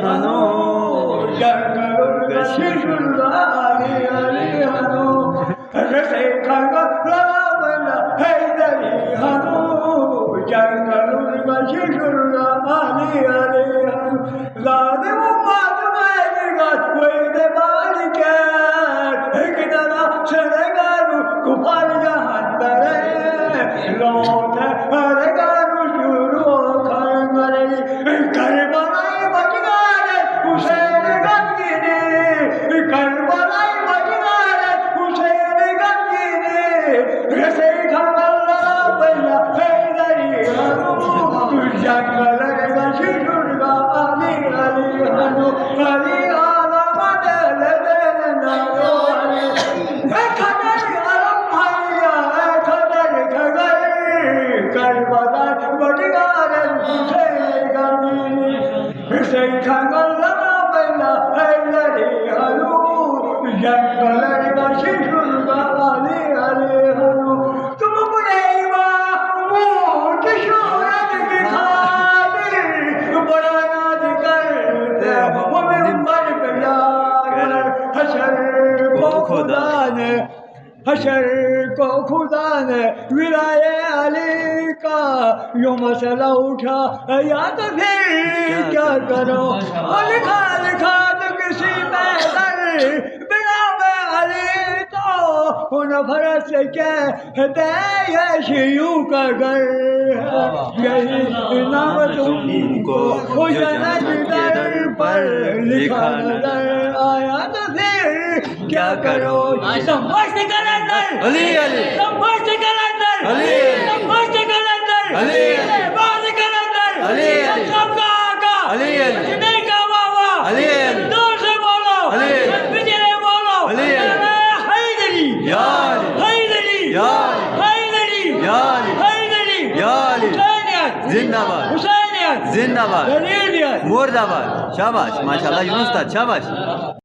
हनो जंगल शिशुल्लाली अली हनो रसे खागा रावला हैदरी हनो जंगल शिशुल्लाली अली हनो ज़ादे वो मात मैंने कोई दे बालिके एक दरा चलेगारू कुपाल जहां तरे लौट हरेगारू शुरू खाएंगे करबलाई बजगार हुसैन गंगीने करबलाई बजगार हुसैन गंगीने रसे खमल्ला बल्ला हैदरी हनो जंगल शिशुल्ला अली अली हनो अली आला मदल देन नारो अली खदर अलम भैया खदर खगर करबला बजगार हुसैन गंगीने रसे खमल्ला बल्ला हैदरी हनो जंगल शिशुल्ला अली अली हनो तुम बुरेवा मोट शोहरत की खातिर बड़ा नाज करते हो मिंबर पे जाकर हशर को खुदा ने विलाए अली का यो मसला उठा याद फिर क्या करो लिखा लिखा तो किसी में दर बिना में अली तो उन भरत से कहते ये शियू का घर है यही नाम तुमको जन्नत दर पर लिखा नजर आया तो फिर क्या करो संभर्ष कलंदर अली अली संभर्ष कलंदर अली संभर्ष कलंदर अली बाज कलंदर अली सबका आका अली जिन्हें का बाबा अली दूर से बोलो अली पिछले बोलो अली हैदरी यार हैदरी यार हैदरी यार हैदरी यार हुसैनियत जिंदाबाद हुसैनियत जिंदाबाद दलीलियत मुर्दाबाद शाबाश माशाल्लाह यूनुस उस्ताद शाबाश